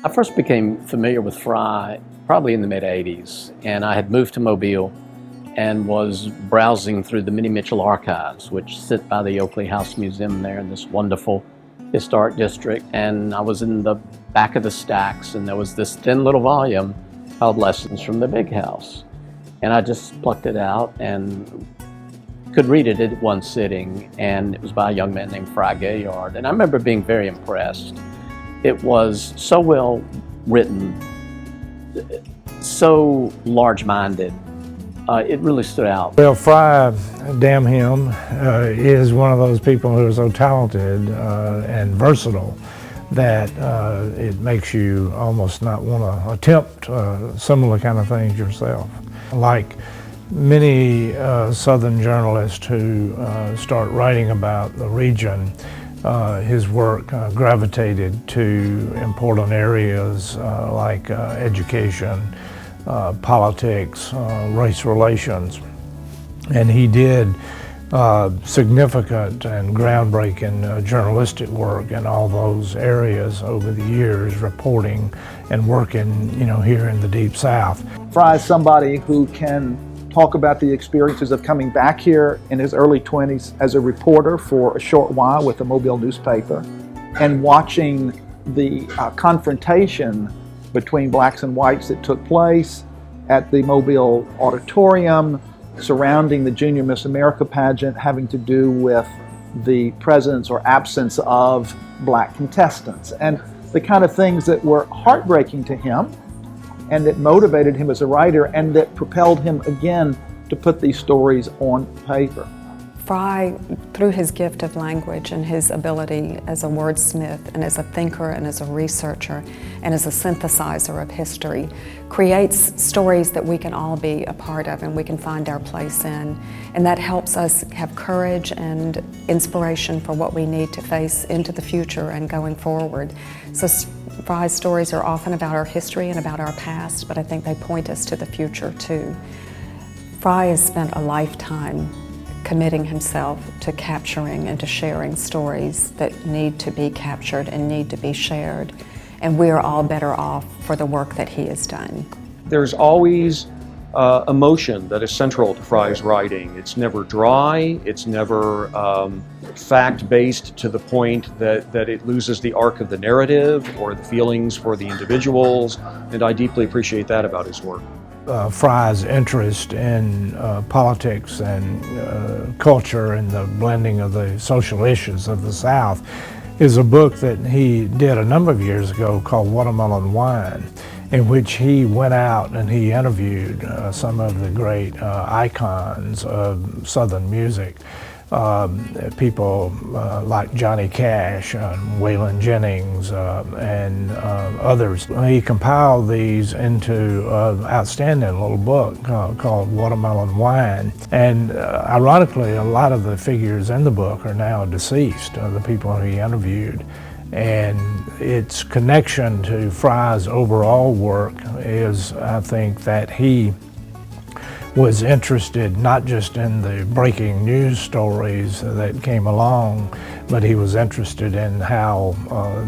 I first became familiar with Frye probably in the mid-'80s, and I had moved to Mobile and was browsing through the Minnie Mitchell archives, which sit by the Oakley House Museum there in this wonderful historic district. And I was in the back of the stacks, and there was this thin little volume called Lessons from the Big House. And I just plucked it out and could read it at one sitting, and it was by a young man named Frye Gaillard. And I remember being very impressed. It was so well written, so large-minded. It really stood out. Well, Frye, damn him, is one of those people who are so talented and versatile that it makes you almost not want to attempt similar kind of things yourself. Like many Southern journalists who start writing about the region, his work gravitated to important areas like education, politics, race relations, and he did significant and groundbreaking journalistic work in all those areas over the years, reporting and working, here in the Deep South. Frye is somebody who can talk about the experiences of coming back here in his early 20s as a reporter for a short while with the Mobile newspaper and watching the confrontation between blacks and whites that took place at the Mobile auditorium surrounding the Junior Miss America pageant, having to do with the presence or absence of black contestants, and the kind of things that were heartbreaking to him and that motivated him as a writer and that propelled him again to put these stories on paper. Frye, through his gift of language and his ability as a wordsmith and as a thinker and as a researcher and as a synthesizer of history, creates stories that we can all be a part of and we can find our place in. And that helps us have courage and inspiration for what we need to face into the future and going forward. So Frye's stories are often about our history and about our past, but I think they point us to the future too. Frye has spent a lifetime committing himself to capturing and to sharing stories that need to be captured and need to be shared. And we are all better off for the work that he has done. There's always emotion that is central to Frye's writing. It's never dry, it's never fact-based to the point that it loses the arc of the narrative or the feelings for the individuals, and I deeply appreciate that about his work. Frye's interest in politics and culture and the blending of the social issues of the South is a book that he did a number of years ago called Watermelon Wine, in which he went out and he interviewed some of the great icons of Southern music. People like Johnny Cash, Waylon Jennings, and others. He compiled these into an outstanding little book called Watermelon Wine. And ironically, a lot of the figures in the book are now deceased, the people he interviewed. And its connection to Frye's overall work is, I think, that he was interested not just in the breaking news stories that came along, but he was interested in how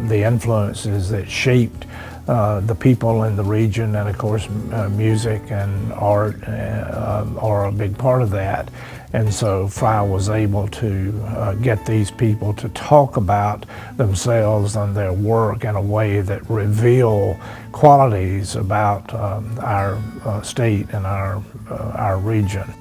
the influences that shaped the people in the region, and of course music and art are a big part of that. And so Frye was able to get these people to talk about themselves and their work in a way that reveal qualities about our state and our region.